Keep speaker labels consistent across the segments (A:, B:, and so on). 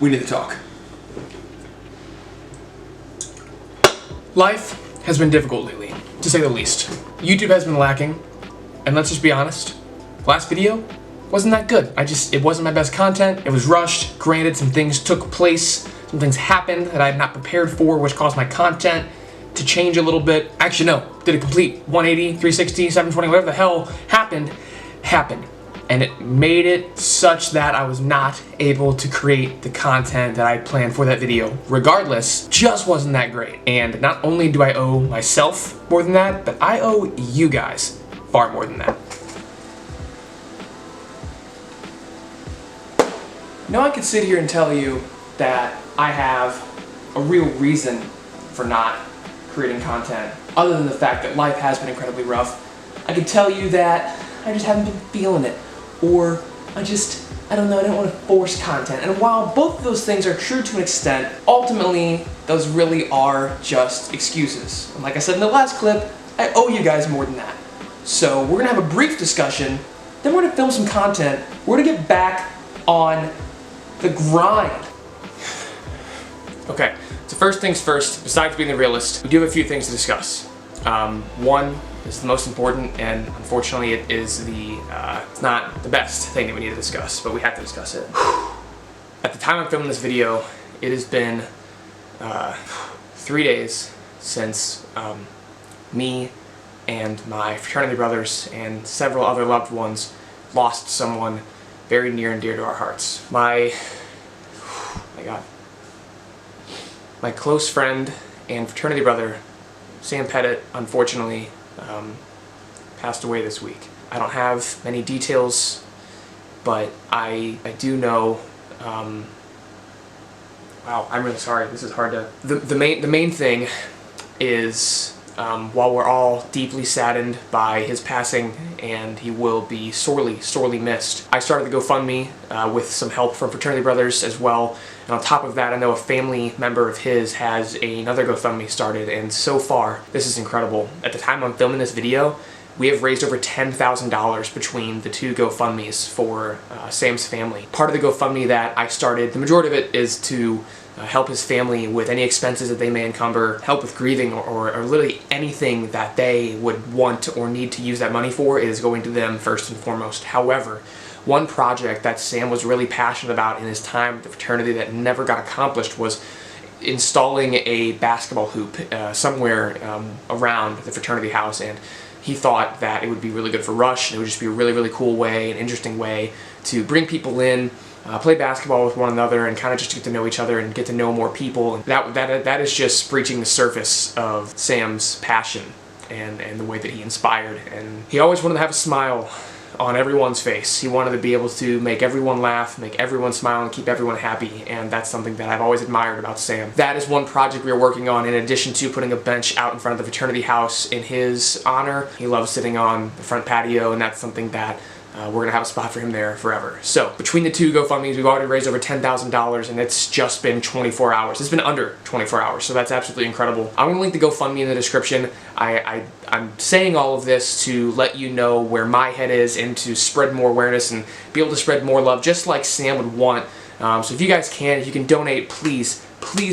A: We need to talk. Life has been difficult lately, to say the least. YouTube has been lacking, and let's just be honest, last video wasn't that good. It wasn't my best content, it was rushed. Granted, some things took place, some things happened that I had not prepared for, which caused my content to change a little bit. Actually, no, did a complete 180, 360, 720, whatever the hell happened. And it made it such that I was not able to create the content that I planned for that video. Regardless, just wasn't that great. And not only do I owe myself more than that, but I owe you guys far more than that. Now I could sit here and tell you that I have a real reason for not creating content, other than the fact that life has been incredibly rough. I could tell you that I just haven't been feeling it, or I don't know, I don't want to force content. And while both of those things are true to an extent, ultimately, those really are just excuses. And like I said in the last clip, I owe you guys more than that. So we're gonna have a brief discussion, then we're gonna film some content, we're gonna get back on the grind. Okay, so first things first, besides being the realist, we do have a few things to discuss. One is the most important, and unfortunately it is it's not the best thing that we need to discuss, but we have to discuss it. At the time I'm filming this video, it has been 3 days since me and my fraternity brothers and several other loved ones lost someone very near and dear to our hearts. My close friend and fraternity brother, Sam Pettit, unfortunately passed away this week. I don't have many details, but I do know, wow, I'm really sorry, this is hard to, the main thing is, while we're all deeply saddened by his passing, and he will be sorely missed, I started the GoFundMe with some help from fraternity brothers as well. And on top of that, I know a family member of his has another GoFundMe started, and so far, this is incredible. At the time I'm filming this video, we have raised over $10,000 between the two GoFundMes for Sam's family. Part of the GoFundMe that I started, the majority of it is to help his family with any expenses that they may encumber, help with grieving, or literally anything that they would want or need to use that money for is going to them first and foremost. However, one project that Sam was really passionate about in his time at the fraternity that never got accomplished was installing a basketball hoop somewhere around the fraternity house, and he thought that it would be really good for Rush, and it would just be a really cool way, an interesting way to bring people in, play basketball with one another, and kind of just get to know each other and get to know more people. And that is just breaching the surface of Sam's passion and the way that he inspired. And he always wanted to have a smile on everyone's face. He wanted to be able to make everyone laugh, make everyone smile, and keep everyone happy, and that's something that I've always admired about Sam. That is one project we are working on, in addition to putting a bench out in front of the fraternity house in his honor. He loves sitting on the front patio, and that's something that we're gonna have a spot for him there forever. So between the two GoFundMes, we've already raised over $10,000, and it's just been 24 hours. It's been under 24 hours, so that's absolutely incredible. I'm gonna link the GoFundMe in the description. I'm saying all of this to let you know where my head is and to spread more awareness and be able to spread more love, just like Sam would want. So if you guys can, if you can donate, please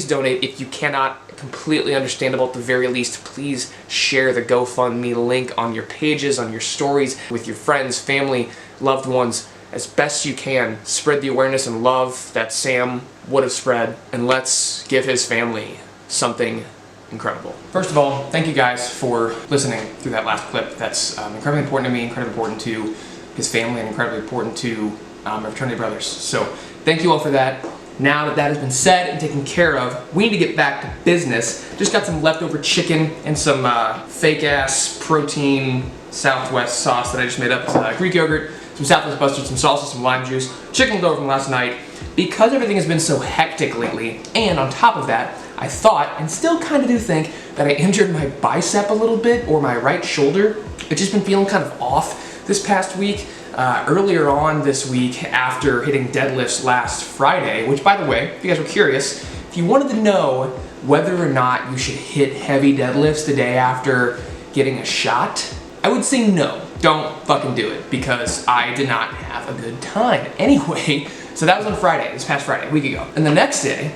A: donate. If you cannot, completely understandable. At the very least, please share the GoFundMe link on your pages, on your stories, with your friends, family, loved ones, as best you can. Spread the awareness and love that Sam would have spread, and let's give his family something incredible. First of all, thank you guys for listening through that last clip. That's incredibly important to me, incredibly important to his family, and incredibly important to my fraternity brothers. So thank you all for that. Now that that has been said and taken care of, we need to get back to business. Just got some leftover chicken and some fake-ass protein Southwest sauce that I just made up. Greek yogurt, some Southwest mustard, some salsa, some lime juice, chicken leftover from last night. Because everything has been so hectic lately, and on top of that, I thought, and still kind of do think, that I injured my bicep a little bit, or my right shoulder. It's just been feeling kind of off this past week. Earlier on this week, after hitting deadlifts last Friday, which, by the way, if you guys were curious, if you wanted to know whether or not you should hit heavy deadlifts the day after getting a shot, I would say no. Don't fucking do it, because I did not have a good time. Anyway, So that was on Friday, this past Friday, a week ago. And the next day,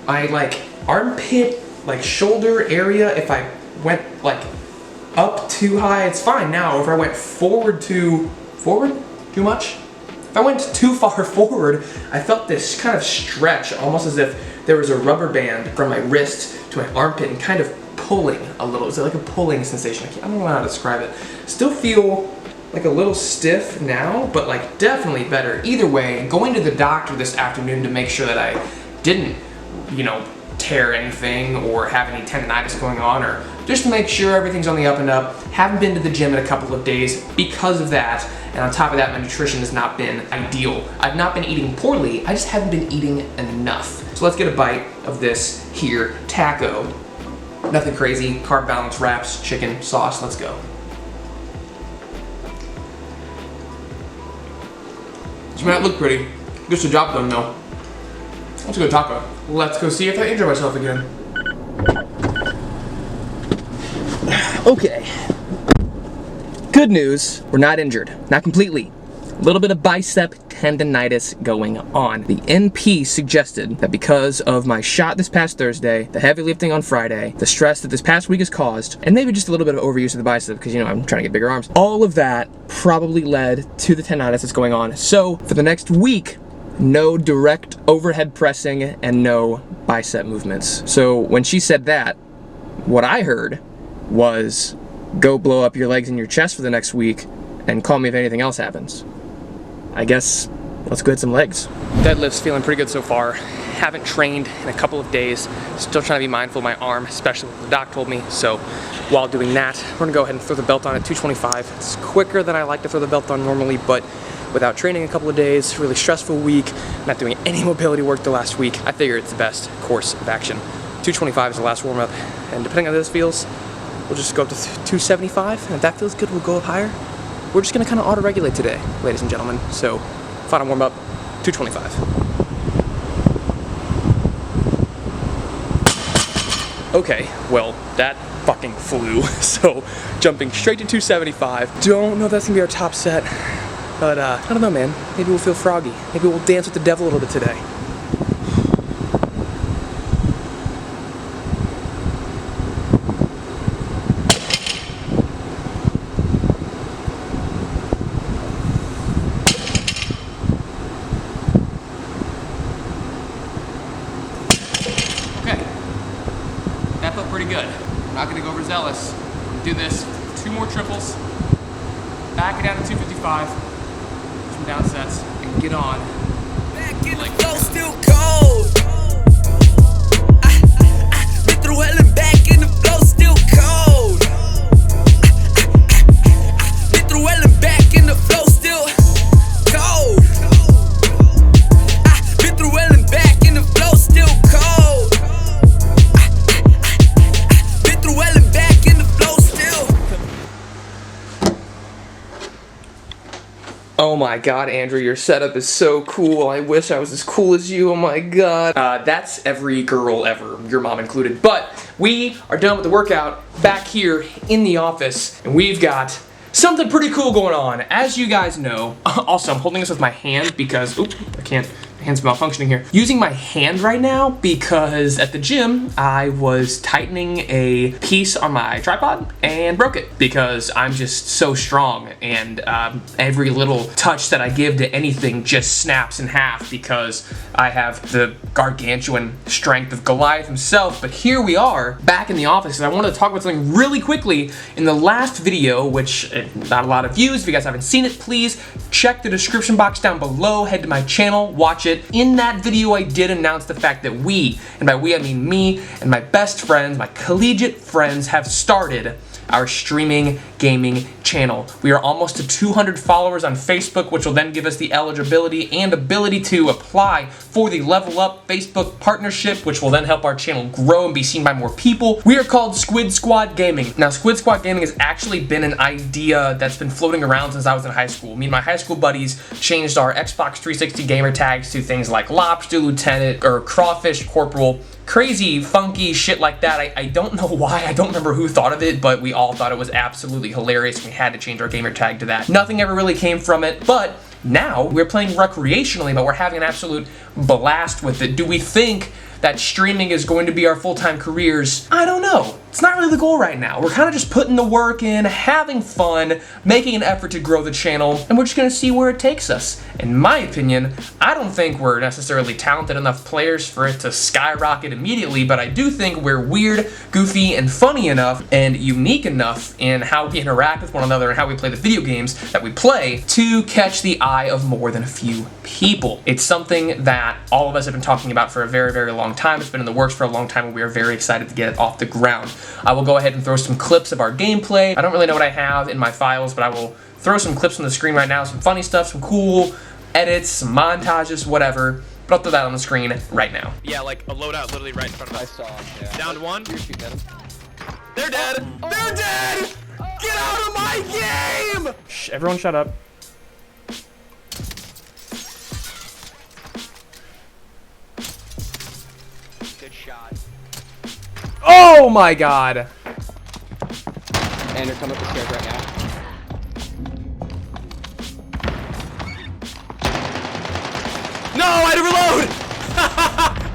A: I like armpit, like shoulder area, if I went like up too high, it's fine now. If I went forward too much? If I went too far forward, I felt this kind of stretch, almost as if there was a rubber band from my wrist to my armpit and kind of pulling a little. It's like a pulling sensation. I don't know how to describe it. Still feel like a little stiff now, but like definitely better. Either way, going to the doctor this afternoon to make sure that I didn't, you know, tear anything or have any tendonitis going on, or just to make sure everything's on the up and up. Haven't been to the gym in a couple of days because of that, and on top of that, my nutrition has not been ideal. I've not been eating poorly, I just haven't been eating enough. So let's get a bite of this here taco. Nothing crazy, carb balance wraps, chicken, sauce, let's go. This might not look pretty, gets the job done though. Let's go taco. Let's go see if I injure myself again. Okay. Good news, we're not injured. Not completely. A little bit of bicep tendonitis going on. The NP suggested that because of my shot this past Thursday, the heavy lifting on Friday, the stress that this past week has caused, and maybe just a little bit of overuse of the bicep because, you know, I'm trying to get bigger arms. All of that probably led to the tendonitis that's going on. So for the next week, no direct overhead pressing and no bicep movements. So when she said that, what I heard was go blow up your legs and your chest for the next week and call me if anything else happens. I guess let's go hit some legs. Deadlift's feeling pretty good so far. Haven't trained in a couple of days. Still trying to be mindful of my arm, especially what the doc told me. So while doing that, we're gonna go ahead and throw the belt on at 225. It's quicker than I like to throw the belt on normally, but without training a couple of days, really stressful week, not doing any mobility work the last week, I figure it's the best course of action. 225 is the last warm-up, and depending on how this feels, we'll just go up to 275, and if that feels good, we'll go up higher. We're just gonna kind of auto-regulate today, ladies and gentlemen. So, final warm-up, 225. Okay, well, that fucking flew. So, jumping straight to 275. Don't know if that's gonna be our top set. But, I don't know, man. Maybe we'll feel froggy. Maybe we'll dance with the devil a little bit today. Okay. That felt pretty good. I'm not gonna go overzealous. Do this. 2 more triples. Back it down to 255. Down sets and get on. Back in the flow, still cold. Been through hell and back in the flow, still cold. Been through hell and back in the flow, still cold. Been through hell and back in the flow, still cold. Been through hell and back in the flow, still. Oh my god, Andrew, your setup is so cool. I wish I was as cool as you. Oh my god. That's every girl ever, your mom included. But we are done with the workout back here in the office, and we've got something pretty cool going on. As you guys know, also I'm holding this with my hand because, oop, I can't. Hand's malfunctioning here. Using my hand right now because at the gym I was tightening a piece on my tripod and broke it because I'm just so strong, and every little touch that I give to anything just snaps in half because I have the gargantuan strength of Goliath himself. But here we are back in the office, and I wanted to talk about something really quickly. In the last video, which not a lot of views, if you guys haven't seen it, please check the description box down below, head to my channel, watch it. In that video, I did announce the fact that we, and by we I mean me and my best friends, my collegiate friends, have started our streaming gaming channel. We are almost to 200 followers on Facebook, which will then give us the eligibility and ability to apply for the Level Up Facebook partnership, which will then help our channel grow and be seen by more people. We are called Squid Squad Gaming. Now, Squid Squad Gaming has actually been an idea that's been floating around since I was in high school. Me and my high school buddies changed our Xbox 360 gamer tags to things like Lobster Lieutenant or Crawfish Corporal. Crazy, funky shit like that. I don't know why. I don't remember who thought of it, but we all thought it was absolutely hilarious. We had to change our gamer tag to that. Nothing ever really came from it, but Now, we're playing recreationally, but we're having an absolute blast with it. Do we think that streaming is going to be our full-time careers? I don't know. It's not really the goal right now. We're kind of just putting the work in, having fun, making an effort to grow the channel, and we're just gonna see where it takes us. In my opinion, I don't think we're necessarily talented enough players for it to skyrocket immediately, but I do think we're weird, goofy, and funny enough, and unique enough in how we interact with one another and how we play the video games that we play to catch the eye of more than a few people. It's something that all of us have been talking about for a very, very long time. It's been in the works for a long time, and we are very excited to get it off the ground. I will go ahead and throw some clips of our gameplay. I don't really know what I have in my files, but I will throw some clips on the screen right now, some funny stuff, some cool edits, some montages, whatever. But I'll throw that on the screen right now. Yeah, like a loadout literally right in front of us. I saw, yeah. Down to one. They're dead. Oh. They're dead! Get out of my game! Shh, everyone shut up. Good shot. Oh my god!
B: And they're coming up the stairs right now.
A: No, I had to reload!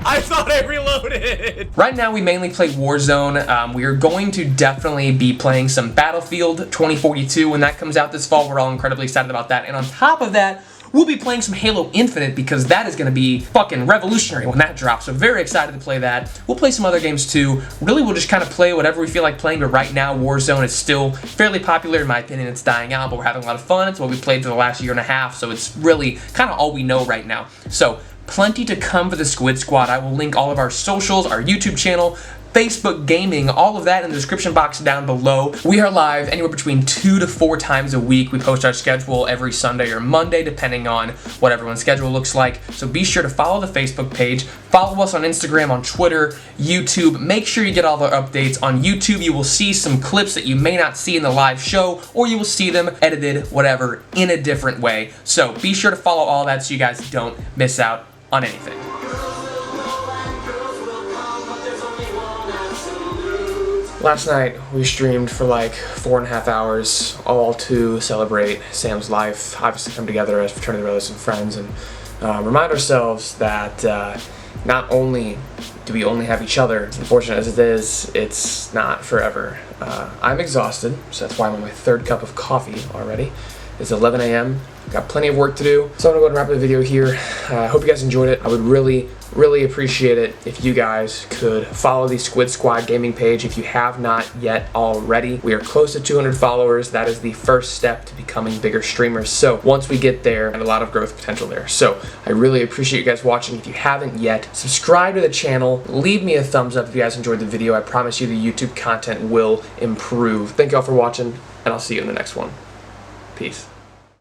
A: I thought I reloaded! Right now we mainly play Warzone. We are going to definitely be playing some Battlefield 2042 when that comes out this fall. We're all incredibly excited about that. And on top of that, we'll be playing some Halo Infinite because that is going to be fucking revolutionary when that drops. So very excited to play that. We'll play some other games too. Really, we'll just kind of play whatever we feel like playing, but right now Warzone is still fairly popular. In my opinion, it's dying out, but we're having a lot of fun. It's what we played for the last year and a half, so it's really kind of all we know right now. So plenty to come for the Squid Squad. I will link all of our socials, our YouTube channel, Facebook gaming, all of that in the description box down below. We are live anywhere between 2 to 4 times a week. We post our schedule every Sunday or Monday, depending on what everyone's schedule looks like. So be sure to follow the Facebook page, follow us on Instagram, on Twitter, YouTube. Make sure you get all the updates. On YouTube, you will see some clips that you may not see in the live show, or you will see them edited, whatever, in a different way. So be sure to follow all that so you guys don't miss out on anything. Last night, we streamed for like 4.5 hours, all to celebrate Sam's life, obviously come together as fraternity brothers and friends, and remind ourselves that not only do we only have each other, as unfortunate as it is, it's not forever. I'm exhausted, so that's why I'm on my 3rd cup of coffee already. It's 11 a.m., got plenty of work to do, so I'm gonna go ahead and wrap the video here. I hope you guys enjoyed it. I would really appreciate it if you guys could follow the Squid Squad gaming page if you have not yet already. We are close to 200 followers. That is the first step to becoming bigger streamers. So once we get there, and a lot of growth potential there. So I really appreciate you guys watching. If you haven't yet, subscribe to the channel. Leave me a thumbs up if you guys enjoyed the video. I promise you the YouTube content will improve. Thank you all for watching, and I'll see you in the next one. Peace.